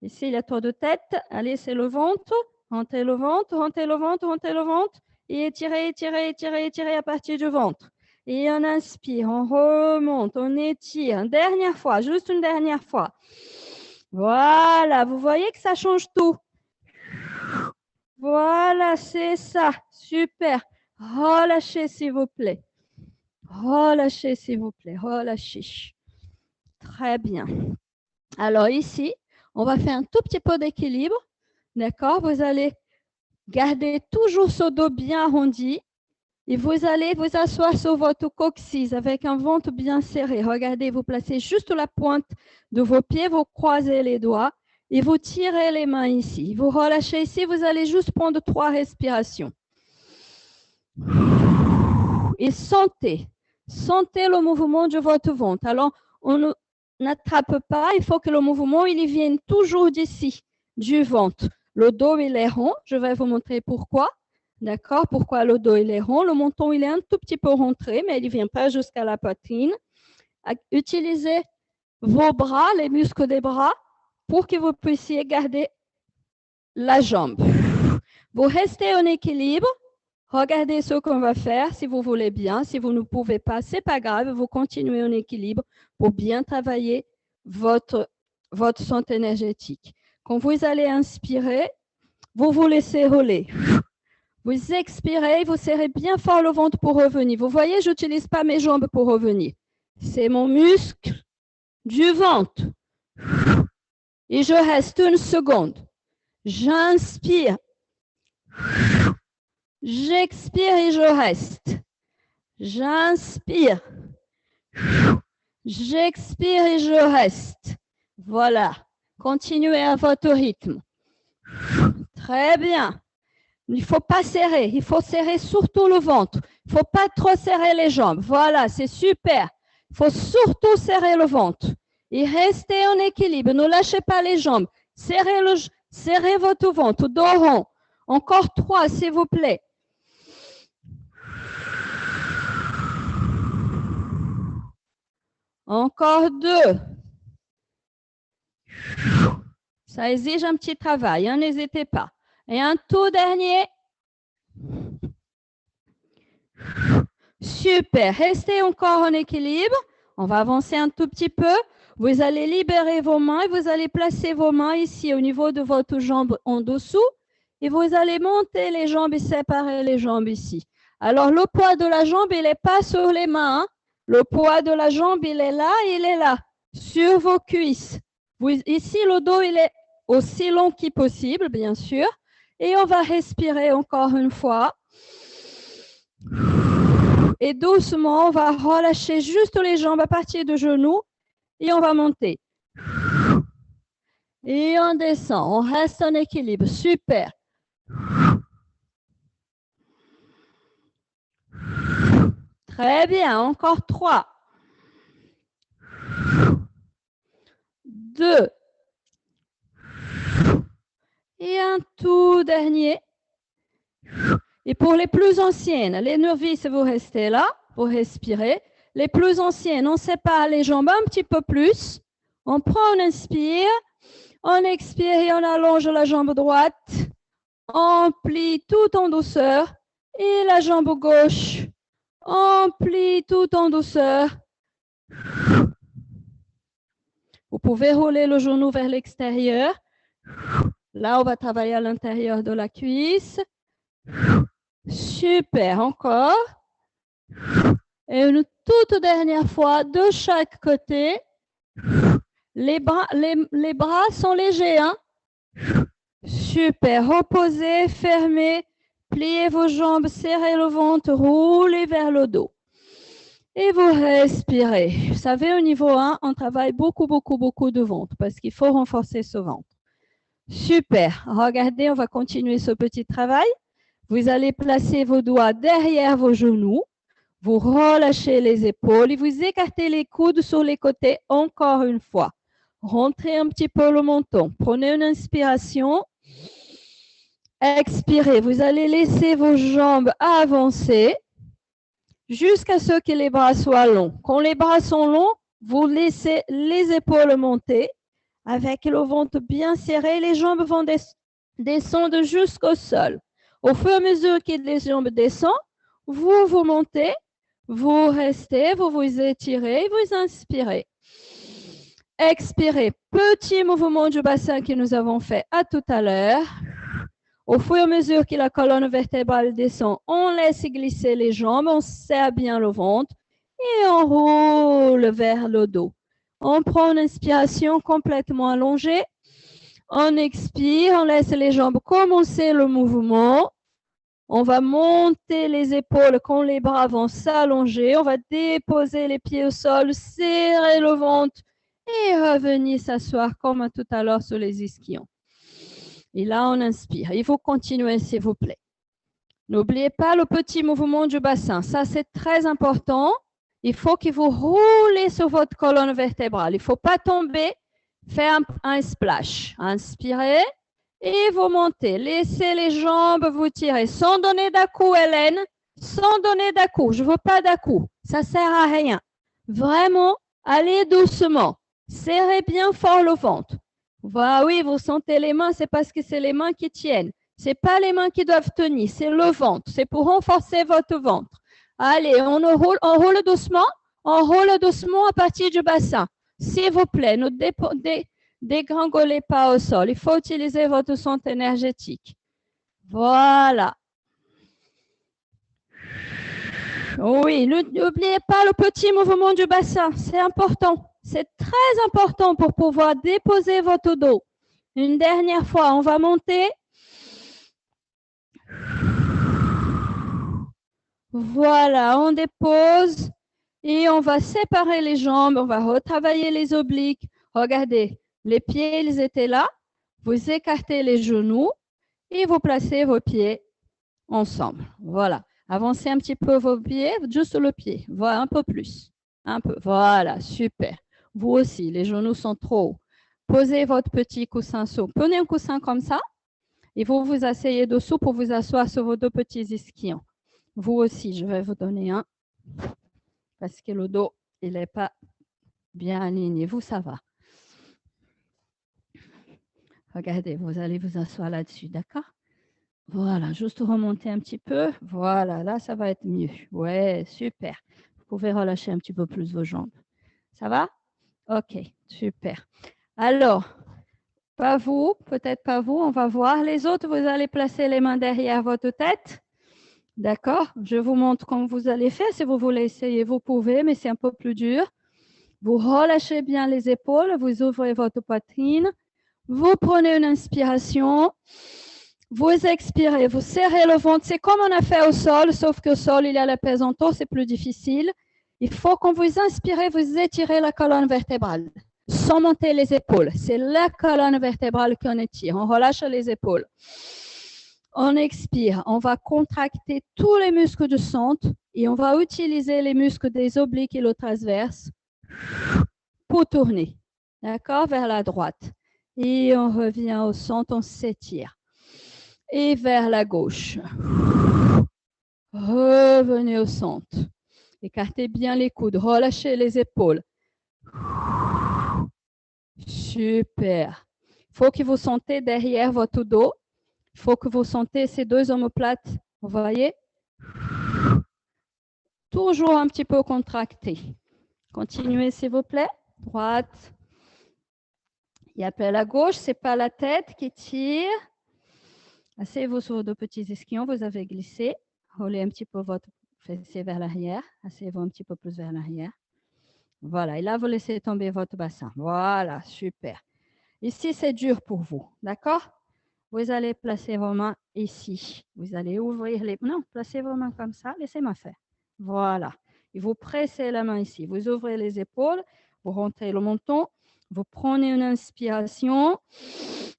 Ici, il y a trop de tête. Allez, c'est le ventre. Rentrez le ventre, rentrez le ventre, rentrez le ventre. Et étirez, étirez, étirez, étirez à partir du ventre. Et on inspire, on remonte, on étire. Une dernière fois, juste une dernière fois. Voilà, vous voyez que ça change tout. Voilà, c'est ça. Super. Relâchez, s'il vous plaît. Relâchez, s'il vous plaît. Relâchez. Très bien. Alors ici, on va faire un tout petit peu d'équilibre. D'accord? Vous allez garder toujours ce dos bien arrondi. Et vous allez vous asseoir sur votre coccyx avec un ventre bien serré. Regardez, vous placez juste la pointe de vos pieds, vous croisez les doigts et vous tirez les mains ici. Vous relâchez ici, vous allez juste prendre 3 respirations. Et sentez le mouvement de votre ventre. Alors, on n'attrape pas, il faut que le mouvement il vienne toujours d'ici, du ventre. Le dos, il est rond, je vais vous montrer pourquoi. D'accord? Pourquoi le dos il est rond? Le menton il est un tout petit peu rentré, mais il ne vient pas jusqu'à la poitrine. Utilisez vos bras, les muscles des bras, pour que vous puissiez garder la jambe. Vous restez en équilibre. Regardez ce qu'on va faire si vous voulez bien. Si vous ne pouvez pas, ce n'est pas grave. Vous continuez en équilibre pour bien travailler votre santé énergétique. Quand vous allez inspirer, vous vous laissez rouler. Vous expirez, vous serrez bien fort le ventre pour revenir. Vous voyez, je n'utilise pas mes jambes pour revenir. C'est mon muscle du ventre. Et je reste une seconde. J'inspire. J'expire et je reste. J'inspire. J'expire et je reste. Voilà. Continuez à votre rythme. Très bien. Il ne faut pas serrer. Il faut serrer surtout le ventre. Il ne faut pas trop serrer les jambes. Voilà, c'est super. Il faut surtout serrer le ventre. Et restez en équilibre. Ne lâchez pas les jambes. Serrez votre ventre. Dos rond. Encore 3, s'il vous plaît. Encore 2. Ça exige un petit travail, hein, n'hésitez pas. Et un tout dernier. Super. Restez encore en équilibre. On va avancer un tout petit peu. Vous allez libérer vos mains et vous allez placer vos mains ici au niveau de votre jambe en dessous. Et vous allez monter les jambes et séparer les jambes ici. Alors, le poids de la jambe, il n'est pas sur les mains. Hein. Le poids de la jambe, il est là, sur vos cuisses. Ici, le dos, il est aussi long que possible, bien sûr. Et on va respirer encore une fois. Et doucement, on va relâcher juste les jambes à partir du genou. Et on va monter. Et on descend. On reste en équilibre. Super. Très bien. Encore 3. 2. Et un tout dernier. Et pour les plus anciennes, les novices, vous restez là, vous respirez. Les plus anciennes, on sépare les jambes un petit peu plus. On prend, on inspire. On expire et on allonge la jambe droite. On plie tout en douceur. Et la jambe gauche. On plie tout en douceur. Vous pouvez rouler le genou vers l'extérieur. Là, on va travailler à l'intérieur de la cuisse. Super, encore. Et une toute dernière fois, de chaque côté. Les bras sont légers. Hein? Super, reposez, fermez, pliez vos jambes, serrez le ventre, roulez vers le dos. Et vous respirez. Vous savez, au niveau 1, on travaille beaucoup de ventre parce qu'il faut renforcer ce ventre. Super. Regardez, on va continuer ce petit travail. Vous allez placer vos doigts derrière vos genoux. Vous relâchez les épaules et vous écartez les coudes sur les côtés encore une fois. Rentrez un petit peu le menton. Prenez une inspiration. Expirez. Vous allez laisser vos jambes avancer jusqu'à ce que les bras soient longs. Quand les bras sont longs, vous laissez les épaules monter. Avec le ventre bien serré, les jambes vont descendre jusqu'au sol. Au fur et à mesure que les jambes descendent, vous montez, vous restez, vous vous étirez, vous inspirez. Expirez. Petit mouvement du bassin que nous avons fait à tout à l'heure. Au fur et à mesure que la colonne vertébrale descend, on laisse glisser les jambes, on serre bien le ventre et on roule vers le dos. On prend une inspiration complètement allongée. On expire, on laisse les jambes commencer le mouvement. On va monter les épaules quand les bras vont s'allonger. On va déposer les pieds au sol, serrer le ventre et revenir s'asseoir comme tout à l'heure sur les ischions. Et là, on inspire. Il faut continuer, s'il vous plaît. N'oubliez pas le petit mouvement du bassin. Ça, c'est très important. Il faut que vous roulez sur votre colonne vertébrale. Il ne faut pas tomber, faire un splash. Inspirez et vous montez. Laissez les jambes vous tirer. Sans donner d'à-coup, Hélène. Sans donner d'à-coup. Je ne veux pas d'à-coup. Ça ne sert à rien. Vraiment, Allez doucement. Serrez bien fort le ventre. Voilà, oui, vous sentez les mains, c'est parce que c'est les mains qui tiennent. Ce n'est pas les mains qui doivent tenir, c'est le ventre. C'est pour renforcer votre ventre. Allez, on roule doucement. On roule doucement à partir du bassin. S'il vous plaît, ne dégringolez pas au sol. Il faut utiliser votre centre énergétique. Voilà. Oui, n'oubliez pas le petit mouvement du bassin. C'est important. C'est très important pour pouvoir déposer votre dos. Une dernière fois, on va monter. Voilà, on dépose et on va séparer les jambes. On va retravailler les obliques. Regardez, les pieds, ils étaient là. Vous écartez les genoux et vous placez vos pieds ensemble. Voilà. Avancez un petit peu vos pieds, juste le pied. Voilà, un peu plus. Un peu. Voilà, super. Vous aussi, les genoux sont trop hauts. Posez votre petit coussin sous. Prenez un coussin comme ça et vous vous asseyez dessous pour vous asseoir sur vos deux petits ischions. Vous aussi, je vais vous donner un parce que le dos, il n'est pas bien aligné. Vous, ça va. Regardez, vous allez vous asseoir là-dessus, d'accord? Voilà, juste remonter un petit peu. Voilà, là, ça va être mieux. Ouais, super. Vous pouvez relâcher un petit peu plus vos jambes. Ça va? OK, super. Alors, pas vous, peut-être pas vous, on va voir. Les autres, vous allez placer les mains derrière votre tête. D'accord? Je vous montre comment vous allez faire. Si vous voulez essayer, vous pouvez, mais c'est un peu plus dur. Vous relâchez bien les épaules, vous ouvrez votre poitrine. Vous prenez une inspiration. Vous expirez, vous serrez le ventre. C'est comme on a fait au sol, sauf qu'au sol, il y a le pesanteur, c'est plus difficile. Il faut quand vous inspirez, vous étirez la colonne vertébrale, sans monter les épaules. C'est la colonne vertébrale qu'on étire. On relâche les épaules. On expire. On va contracter tous les muscles du centre et on va utiliser les muscles des obliques et le transverse pour tourner. D'accord? Vers la droite. Et on revient au centre, on s'étire. Et vers la gauche. Revenez au centre. Écartez bien les coudes, relâchez les épaules. Super. Il faut que vous sentez derrière votre dos. Il faut que vous sentez ces deux omoplates. Vous voyez? Toujours un petit peu contracté. Continuez, s'il vous plaît. Droite. Et après la gauche, ce n'est pas la tête qui tire. Asseyez-vous sur vos deux petits ischions. Vous avez glissé. Roulez un petit peu votre fessier vers l'arrière. Asseyez-vous un petit peu plus vers l'arrière. Voilà. Et là, vous laissez tomber votre bassin. Voilà. Super. Ici, c'est dur pour vous. D'accord? Vous allez placer vos mains ici. Vous allez ouvrir les... Non, placez vos mains comme ça. Laissez-moi faire. Voilà. Et vous pressez la main ici. Vous ouvrez les épaules. Vous rentrez le menton. Vous prenez une inspiration.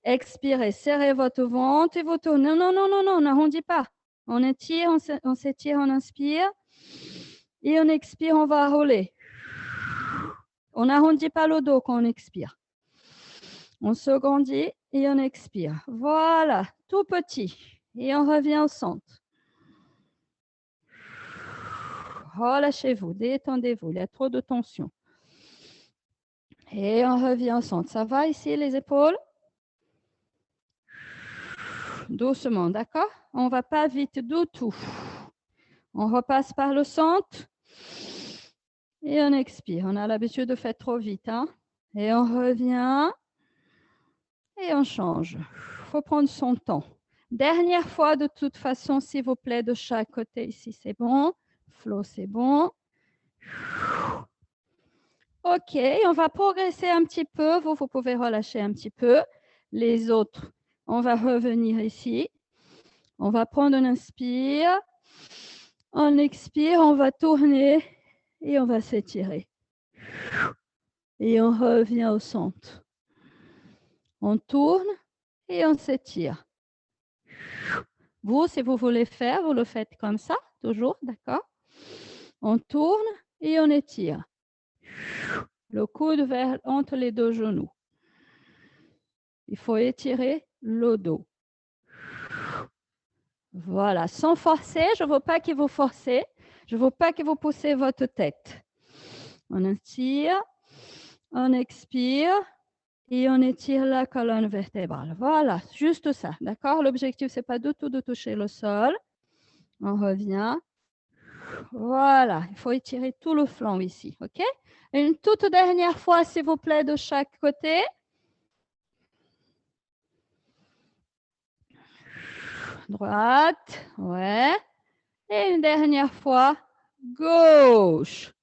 Expirez. Serrez votre ventre et vous tournez. Non, non, non, non, non. On n'arrondit pas. On étire, on s'étire, on inspire. Et on expire, on va rouler. On n'arrondit pas le dos quand on expire. On se grandit et on expire. Voilà, tout petit. Et on revient au centre. Relâchez-vous, détendez-vous. Il y a trop de tension. Et on revient au centre. Ça va ici, les épaules? Doucement, d'accord? On ne va pas vite du tout. On repasse par le centre. Et on expire. On a l'habitude de faire trop vite. Hein? Et on revient. Et on change. Il faut prendre son temps. Dernière fois, de toute façon, s'il vous plaît, de chaque côté. Ici, c'est bon. Flo, c'est bon. OK, on va progresser un petit peu. Vous pouvez relâcher un petit peu. Les autres, on va revenir ici. On va prendre un inspire. On expire, on va tourner et on va s'étirer. Et on revient au centre. On tourne et on s'étire. Vous, si vous voulez faire, vous le faites comme ça, toujours, d'accord? On tourne et on étire. Le coude entre les deux genoux. Il faut étirer le dos. Voilà, sans forcer. Je ne veux pas que vous forcez. Je ne veux pas que vous poussez votre tête. On étire. On expire et on étire la colonne vertébrale. Voilà, juste ça, d'accord? L'objectif, ce n'est pas du tout de toucher le sol. On revient. Voilà, il faut étirer tout le flanc ici, ok? Une toute dernière fois, s'il vous plaît, de chaque côté. Droite, ouais. Et une dernière fois, gauche.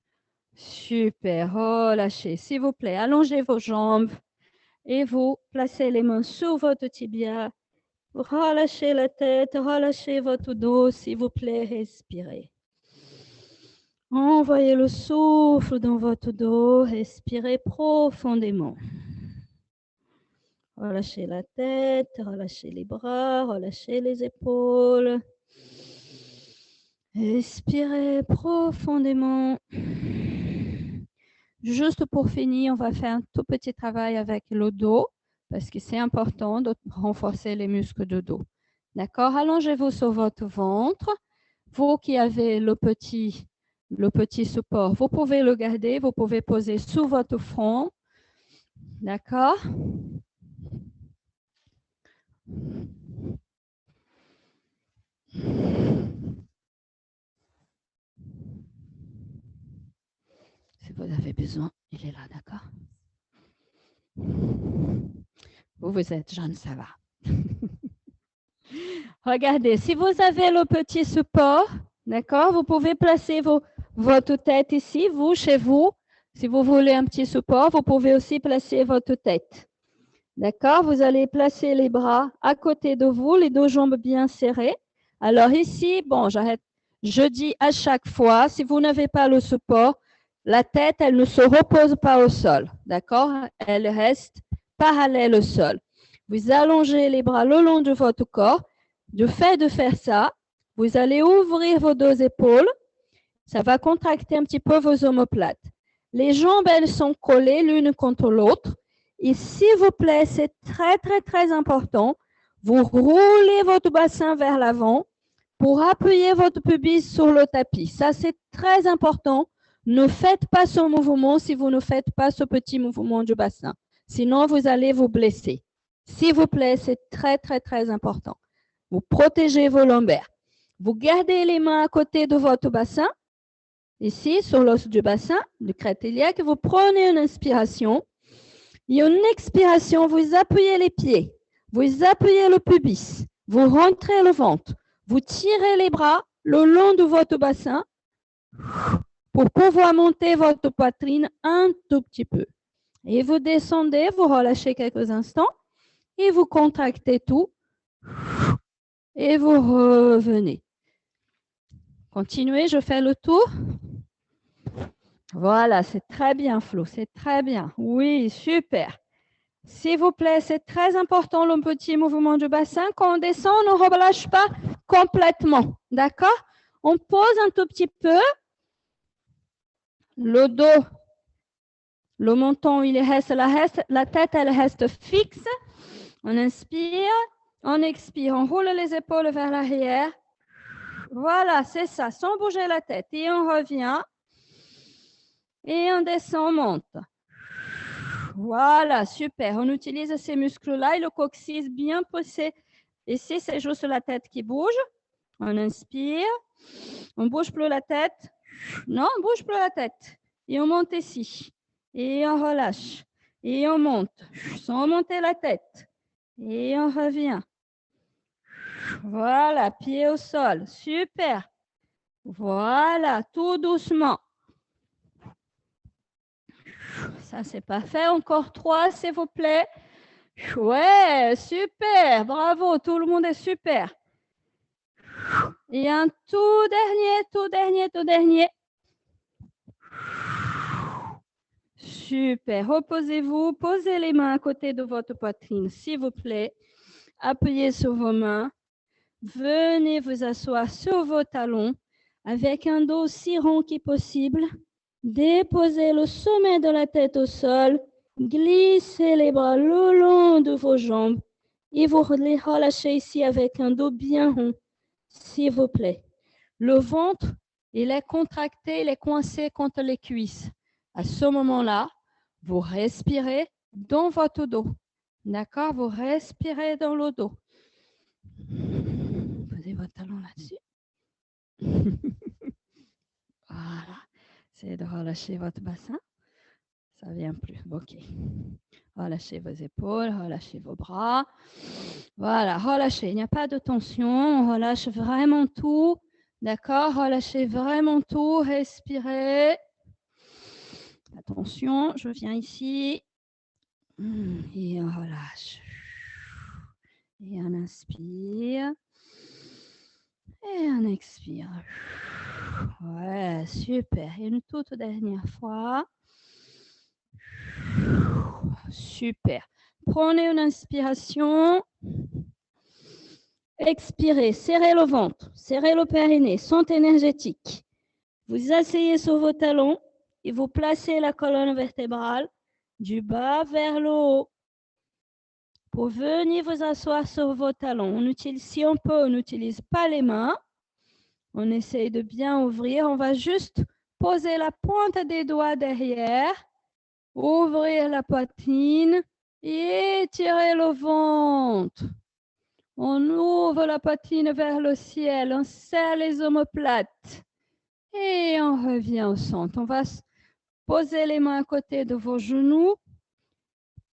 Super, relâchez, s'il vous plaît. Allongez vos jambes et vous placez les mains sur votre tibia. Relâchez la tête, relâchez votre dos, s'il vous plaît, respirez. Envoyez le souffle dans votre dos, respirez profondément. Relâchez la tête, relâchez les bras, relâchez les épaules. Expirez profondément. Juste pour finir, on va faire un tout petit travail avec le dos parce que c'est important de renforcer les muscles de dos. D'accord? Allongez-vous sur votre ventre. Vous qui avez le petit support, vous pouvez le garder, vous pouvez poser sous votre front. D'accord? Si vous avez besoin, il est là, d'accord? Vous êtes jeune, ça va. Regardez, si vous avez le petit support, d'accord, vous pouvez placer votre tête ici, vous, chez vous. Si vous voulez un petit support, vous pouvez aussi placer votre tête. D'accord? Vous allez placer les bras à côté de vous, les deux jambes bien serrées. Alors ici, bon, j'arrête. Je dis à chaque fois, si vous n'avez pas le support, la tête, elle ne se repose pas au sol. D'accord? Elle reste parallèle au sol. Vous allongez les bras le long de votre corps. Du fait de faire ça, vous allez ouvrir vos deux épaules. Ça va contracter un petit peu vos omoplates. Les jambes, elles sont collées l'une contre l'autre. Et s'il vous plaît, c'est très, très, très important, vous roulez votre bassin vers l'avant pour appuyer votre pubis sur le tapis. Ça, c'est très important. Ne faites pas ce mouvement si vous ne faites pas ce petit mouvement du bassin. Sinon, vous allez vous blesser. S'il vous plaît, c'est très, très, très important. Vous protégez vos lombaires. Vous gardez les mains à côté de votre bassin. Ici, sur l'os du bassin, du crête iliaque, vous prenez une inspiration. Et une expiration, vous appuyez les pieds, vous appuyez le pubis, vous rentrez le ventre, vous tirez les bras le long de votre bassin pour pouvoir monter votre poitrine un tout petit peu. Et vous descendez, vous relâchez quelques instants et vous contractez tout et vous revenez. Continuez, je fais le tour. Voilà, c'est très bien, Flo, c'est très bien. Oui, super. S'il vous plaît, c'est très important le petit mouvement du bassin. Quand on descend, on ne relâche pas complètement. D'accord? On pose un tout petit peu. Le dos, le menton, il reste, la tête, elle reste fixe. On inspire, on expire, on roule les épaules vers l'arrière. Voilà, c'est ça, sans bouger la tête. Et on revient. Et on descend, on monte. Voilà, super. On utilise ces muscles-là et le coccyx bien poussé. Ici, c'est juste la tête qui bouge. On inspire. On ne bouge plus la tête. Non, on ne bouge plus la tête. Et on monte ici. Et on relâche. Et on monte. Sans monter la tête. Et on revient. Voilà, pied au sol. Super. Voilà, tout doucement. Ça, c'est parfait. Encore 3, s'il vous plaît. Ouais, super. Bravo, tout le monde est super. Et un tout dernier. Super. Reposez-vous. Posez les mains à côté de votre poitrine, s'il vous plaît. Appuyez sur vos mains. Venez vous asseoir sur vos talons avec un dos aussi rond que possible. Déposez le sommet de la tête au sol. Glissez les bras le long de vos jambes et vous les relâchez ici avec un dos bien rond, s'il vous plaît. Le ventre, il est contracté, il est coincé contre les cuisses. À ce moment-là, Vous respirez dans votre dos. D'accord? Vous respirez dans le dos. Posez votre talon là-dessus. Voilà. Essayez de relâcher votre bassin. Ça ne vient plus. OK. Relâchez vos épaules, relâchez vos bras. Voilà, relâchez. Il n'y a pas de tension. On relâche vraiment tout. D'accord? Relâchez vraiment tout. Respirez. Attention, je viens ici. Et on relâche. Et on inspire. Et on expire. Ouais, super. Et une toute dernière fois. Super. Prenez une inspiration. Expirez. Serrez le ventre. Serrez le périnée. Centre énergétique. Vous asseyez sur vos talons et vous placez la colonne vertébrale du bas vers le haut. Pour venir vous asseoir sur vos talons, si on peut, on n'utilise pas les mains. On essaye de bien ouvrir. On va juste poser la pointe des doigts derrière. Ouvrir la poitrine et étirer le ventre. On ouvre la poitrine vers le ciel. On serre les omoplates. Et on revient au centre. On va poser les mains à côté de vos genoux.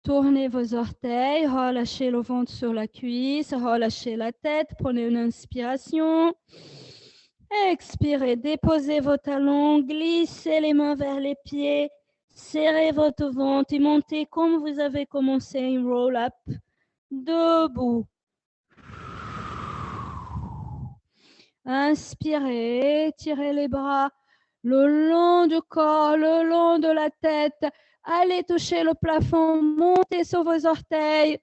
Tournez vos orteils. Relâchez le ventre sur la cuisse. Relâchez la tête. Prenez une inspiration. Expirez. Déposez vos talons. Glissez les mains vers les pieds. Serrez votre ventre et montez comme vous avez commencé un roll-up. Debout. Inspirez, tirez les bras le long du corps, le long de la tête. Allez toucher le plafond, montez sur vos orteils.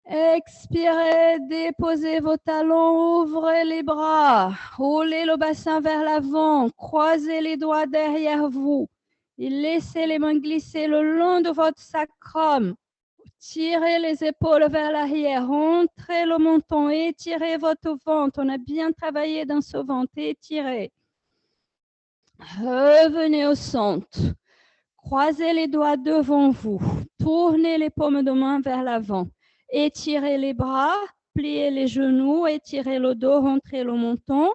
Expirez, déposez vos talons, ouvrez les bras. Roulez le bassin vers l'avant, croisez les doigts derrière vous. Et laissez les mains glisser le long de votre sacrum. Tirez les épaules vers l'arrière, rentrez le menton, étirez votre ventre. On a bien travaillé dans ce ventre, étirez. Revenez au centre. Croisez les doigts devant vous. Tournez les paumes de main vers l'avant. Étirez les bras, pliez les genoux, étirez le dos, rentrez le menton.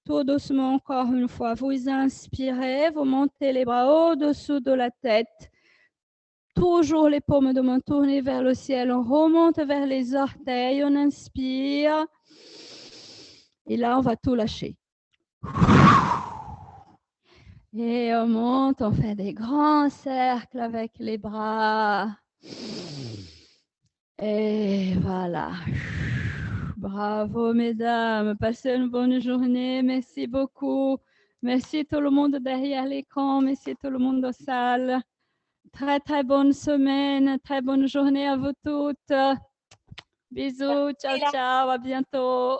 Tout doucement, encore une fois, vous inspirez, vous montez les bras au-dessous de la tête. Toujours les paumes de main tournées vers le ciel. On remonte vers les orteils, on inspire. Et là, on va tout lâcher. Et on monte, on fait des grands cercles avec les bras. Et voilà. Bravo, mesdames. Passez une bonne journée. Merci beaucoup. Merci tout le monde derrière l'écran. Merci tout le monde dans la salle. Très, très bonne semaine. Très bonne journée à vous toutes. Bisous. Ciao, ciao. À bientôt.